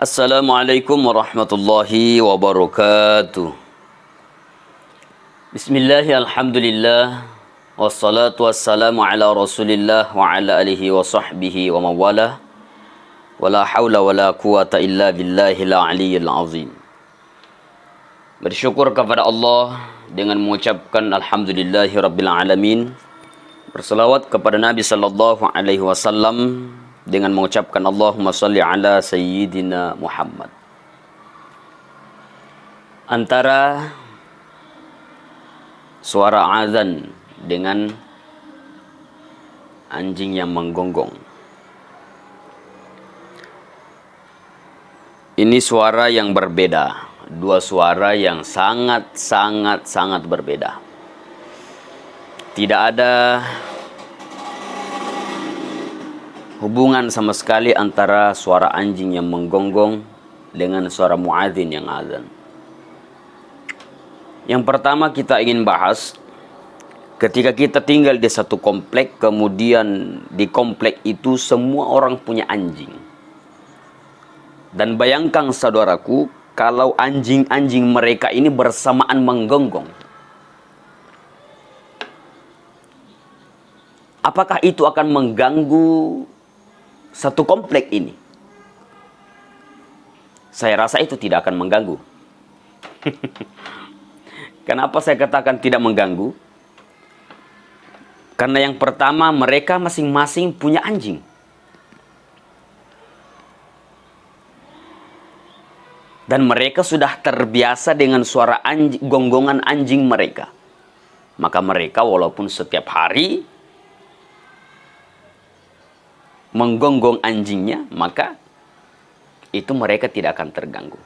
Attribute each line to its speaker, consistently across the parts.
Speaker 1: Assalamualaikum warahmatullahi wabarakatuh. Bismillahi alhamdulillah. Wassalatu wassalamu ala rasulillah wa ala alihi wa sahbihi wa mawala. Wala hawla wala quwata illa billahil aliyyil azim. Bersyukur kepada Allah dengan mengucapkan alhamdulillahi rabbil alamin. Berselawat kepada Nabi sallallahu alaihi wasallam dengan mengucapkan Allahumma salli ala Sayyidina Muhammad. Antara suara azan dengan anjing yang menggonggong, ini suara yang berbeda. Dua suara yang sangat berbeda. Tidak ada hubungan sama sekali antara suara anjing yang menggonggong dengan suara muadzin yang azan. Yang pertama kita ingin bahas, ketika kita tinggal di satu komplek, kemudian di komplek itu semua orang punya anjing. Dan bayangkan saudaraku, kalau anjing-anjing mereka ini bersamaan menggonggong, apakah itu akan mengganggu satu komplek ini? Saya rasa itu tidak akan mengganggu. Kenapa saya katakan tidak mengganggu? Karena yang pertama, mereka masing-masing punya anjing. Dan mereka sudah terbiasa dengan suara gonggongan anjing mereka. Maka mereka walaupun setiap hari menggonggong anjingnya, maka itu mereka tidak akan terganggu.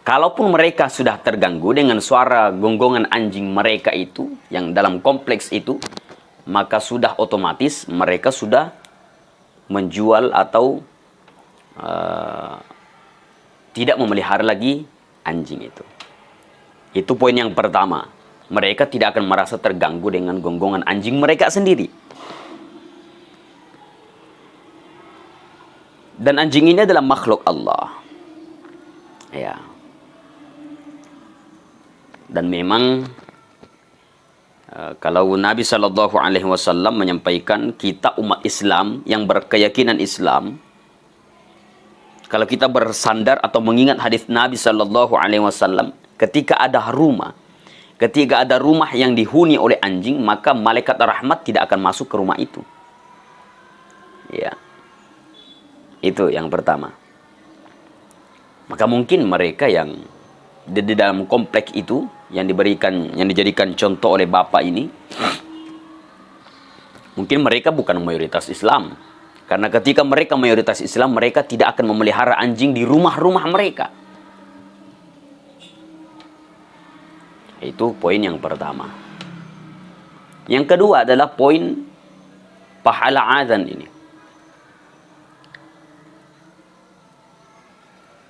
Speaker 1: Kalaupun mereka sudah terganggu dengan suara gonggongan anjing mereka itu, yang dalam kompleks itu, maka sudah otomatis mereka sudah menjual atau tidak memelihara lagi anjing itu. Itu poin yang pertama. Mereka tidak akan merasa terganggu dengan gonggongan anjing mereka sendiri. Dan anjing ini adalah makhluk Allah. Ya. Dan memang kalau Nabi Shallallahu Alaihi Wasallam menyampaikan, kita umat Islam yang berkeyakinan Islam, kalau kita bersandar atau mengingat hadis Nabi Shallallahu Alaihi Wasallam, ketika ada rumah yang dihuni oleh anjing, maka malaikat rahmat tidak akan masuk ke rumah itu. Ya. Itu yang pertama. Maka mungkin mereka yang di dalam kompleks itu yang dijadikan contoh oleh bapak ini, mungkin mereka bukan mayoritas Islam. Karena ketika mereka mayoritas Islam, mereka tidak akan memelihara anjing di rumah-rumah mereka. Itu poin yang pertama. Yang kedua adalah poin pahala azan ini.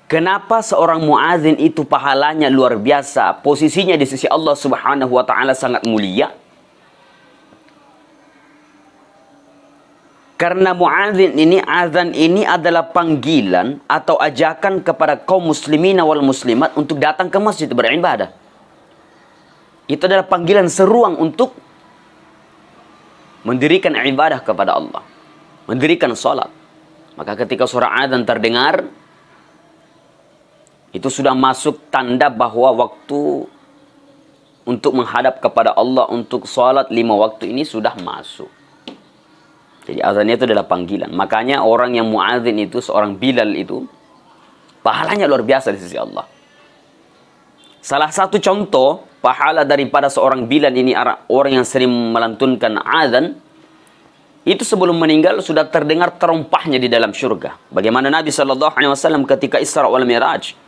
Speaker 1: Kenapa seorang muadzin itu pahalanya luar biasa, posisinya di sisi Allah Subhanahu wa taala sangat mulia? Karena muadzin ini, azan ini adalah panggilan atau ajakan kepada kaum muslimin wal muslimat untuk datang ke masjid beribadah. Itu adalah panggilan seruang untuk mendirikan ibadah kepada Allah, mendirikan salat. Maka ketika suara azan terdengar, itu sudah masuk tanda bahwa waktu untuk menghadap kepada Allah, untuk salat 5 waktu ini sudah masuk. Jadi azannya itu adalah panggilan. Makanya orang yang muadzin itu, seorang Bilal itu, pahalanya luar biasa di sisi Allah. Salah satu contoh pahala daripada seorang Bilal ini, orang yang sering melantunkan azan, itu sebelum meninggal sudah terdengar terompahnya di dalam syurga. Bagaimana Nabi SAW ketika Isra wal Mi'raj,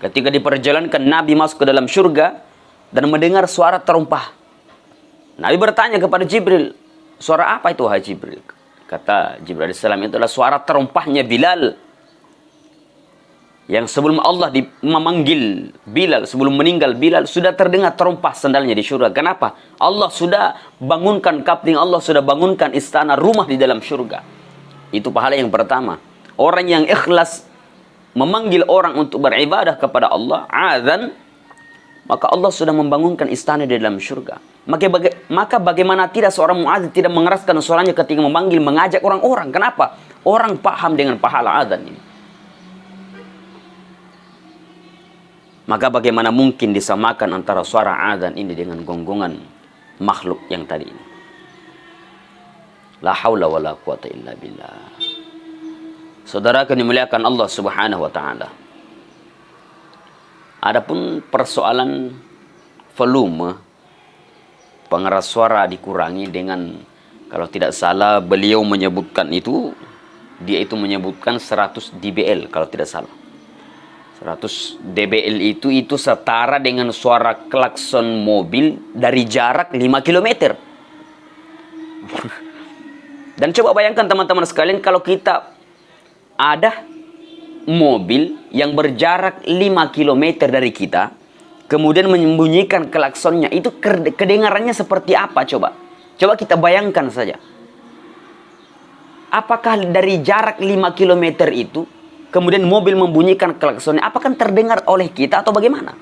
Speaker 1: ketika diperjalankan Nabi masuk ke dalam syurga dan mendengar suara terompah. Nabi bertanya kepada Jibril, suara apa itu wahai Jibril? Kata Jibril AS, itu adalah suara terompahnya Bilal. Yang sebelum Allah memanggil Bilal, sebelum meninggal Bilal, sudah terdengar terompah sandalnya di syurga. Kenapa? Allah sudah bangunkan kapling, Allah sudah bangunkan istana, rumah di dalam syurga. Itu pahala yang pertama. Orang yang ikhlas memanggil orang untuk beribadah kepada Allah, azan, maka Allah sudah membangunkan istana di dalam surga. Maka bagaimana tidak seorang muadzin tidak mengeraskan suaranya ketika memanggil, mengajak orang-orang? Kenapa? Orang paham dengan pahala azan ini. Maka bagaimana mungkin disamakan antara suara azan ini dengan gonggongan makhluk yang tadi ini? La haula wala quwata illa billah. Saudara yang dimuliakan Allah Subhanahu wa taala. Adapun persoalan volume pengeras suara dikurangi dengan, kalau tidak salah beliau menyebutkan itu, dia itu menyebutkan 100 dBl kalau tidak salah. 100 dBl itu setara dengan suara klakson mobil dari jarak 5 km. Dan coba bayangkan teman-teman sekalian, kalau kita ada mobil yang berjarak 5 km dari kita, kemudian membunyikan klaksonnya, itu kedengarannya seperti apa coba? Coba kita bayangkan saja. Apakah dari jarak 5 km itu, kemudian mobil membunyikan klaksonnya, apakah terdengar oleh kita atau bagaimana?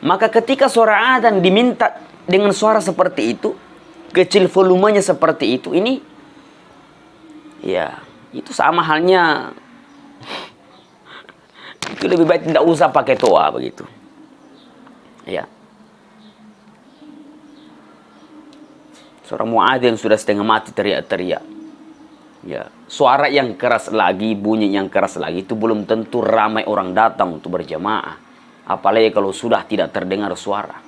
Speaker 1: Maka ketika suara adzan diminta dengan suara seperti itu, kecil volumenya seperti itu, ini ya itu sama halnya, itu lebih baik tidak usah pakai toa begitu. Ya. Seorang muadzin sudah setengah mati teriak-teriak. Ya, suara yang keras lagi, bunyi yang keras lagi itu belum tentu ramai orang datang untuk berjamaah. Apalagi kalau sudah tidak terdengar suara.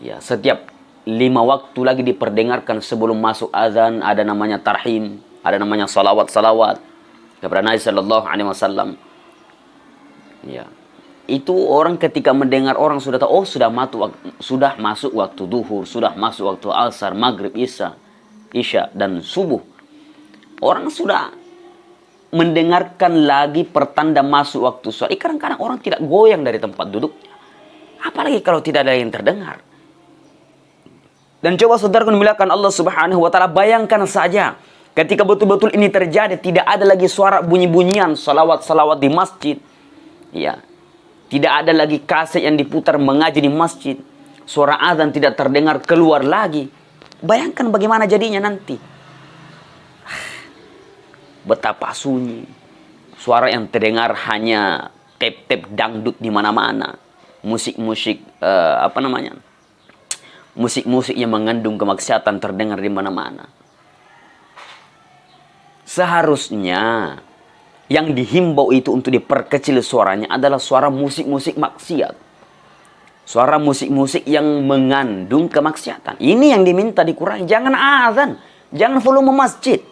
Speaker 1: Ya, setiap 5 waktu lagi diperdengarkan sebelum masuk azan, ada namanya tarhim, ada namanya salawat-salawat kepada Nabi sallallahu alaihi wasallam. Ya. Itu orang ketika mendengar orang sudah tahu, oh sudah masuk waktu duhur, sudah masuk waktu asar, maghrib, isya dan subuh. Orang sudah mendengarkan lagi pertanda masuk waktu sholat. Kadang-kadang orang tidak goyang dari tempat duduknya. Apalagi kalau tidak ada yang terdengar. Dan coba saudara dimuliakan Allah Subhanahu wa taala, bayangkan saja ketika betul-betul ini terjadi, tidak ada lagi suara bunyi-bunyian salawat-salawat di masjid. Ya. Tidak ada lagi kaset yang diputar mengaji di masjid. Suara azan tidak terdengar keluar lagi. Bayangkan bagaimana jadinya nanti. Betapa sunyi. Suara yang terdengar hanya tep-tep dangdut di mana-mana. Musik-musik musik-musik yang mengandung kemaksiatan terdengar di mana-mana. Seharusnya yang dihimbau itu untuk diperkecil suaranya adalah suara musik-musik maksiat. Suara musik-musik yang mengandung kemaksiatan. Ini yang diminta dikurangi. Jangan azan, jangan volume masjid.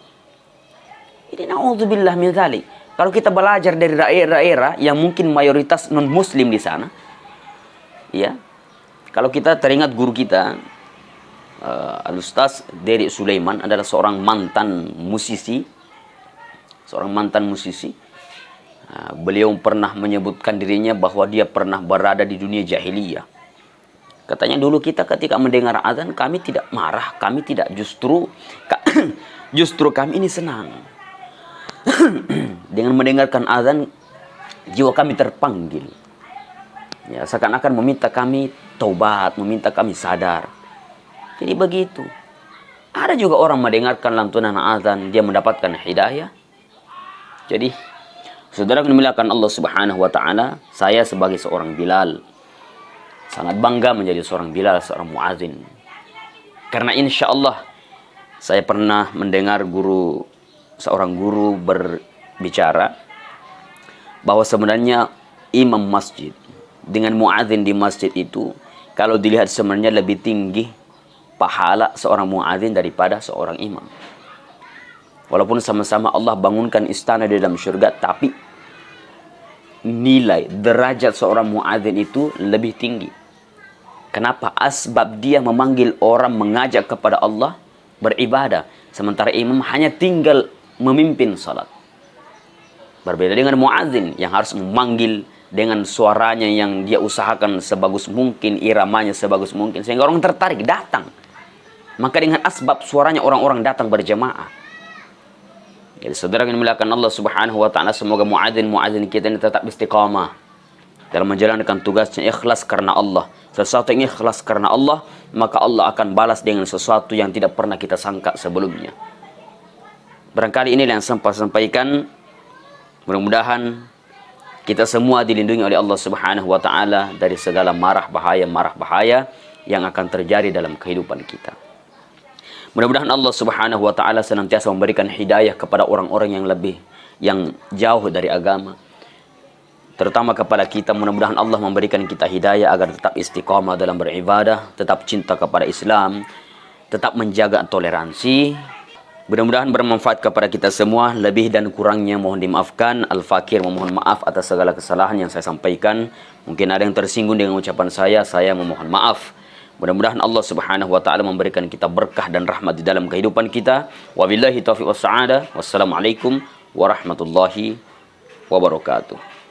Speaker 1: Ini na'udzubillah min dzalik. Kalau kita belajar dari daerah-daerah yang mungkin mayoritas non-muslim di sana, ya. Kalau kita teringat guru kita, Al-Ustaz Derik Sulaiman adalah seorang mantan musisi. Beliau pernah menyebutkan dirinya bahwa dia pernah berada di dunia jahiliyah. Katanya dulu kita ketika mendengar azan kami tidak marah, kami tidak justru kami ini senang. Dengan mendengarkan azan, jiwa kami terpanggil. Ya, seakan-akan meminta kami taubat, meminta kami sadar. Jadi begitu. Ada juga orang mendengarkan lantunan azan, dia mendapatkan hidayah. Jadi, saudara dimuliakan Allah Subhanahu wa taala, saya sebagai seorang Bilal sangat bangga menjadi seorang Bilal, seorang muadzin. Karena insya Allah saya pernah mendengar seorang guru berbicara bahwa sebenarnya imam masjid dengan muadzin di masjid itu, kalau dilihat sebenarnya lebih tinggi pahala seorang muadzin daripada seorang imam. Walaupun sama-sama Allah bangunkan istana di dalam surga, tapi nilai derajat seorang muadzin itu lebih tinggi. Kenapa? Asbab dia memanggil orang, mengajak kepada Allah beribadah, sementara imam hanya tinggal memimpin salat. Berbeda dengan muadzin yang harus memanggil dengan suaranya yang dia usahakan sebagus mungkin, iramanya sebagus mungkin, sehingga orang tertarik datang. Maka dengan asbab suaranya orang-orang datang berjamaah. Jadi saudara yang dimuliakan Allah Subhanahu wa taala, semoga muadzin kita ini tetap istiqamah dalam menjalankan tugasnya, ikhlas karena Allah. Sesuatu yang ikhlas karena Allah, maka Allah akan balas dengan sesuatu yang tidak pernah kita sangka sebelumnya. Barangkali inilah yang saya sampaikan. Mudah-mudahan kita semua dilindungi oleh Allah Subhanahu wa taala dari segala marah bahaya yang akan terjadi dalam kehidupan kita. Mudah-mudahan Allah Subhanahu wa taala senantiasa memberikan hidayah kepada orang-orang yang jauh dari agama. Terutama kepada kita, mudah-mudahan Allah memberikan kita hidayah agar tetap istiqamah dalam beribadah, tetap cinta kepada Islam, tetap menjaga toleransi. Mudah-mudahan bermanfaat kepada kita semua. Lebih dan kurangnya mohon dimaafkan. Al-Fakir memohon maaf atas segala kesalahan yang saya sampaikan. Mungkin ada yang tersinggung dengan ucapan saya memohon maaf. Mudah-mudahan Allah Subhanahu wa taala memberikan kita berkah dan rahmat di dalam kehidupan kita. Wabillahi taufiq was sa'adah. Wassalamualaikum warahmatullahi wabarakatuh.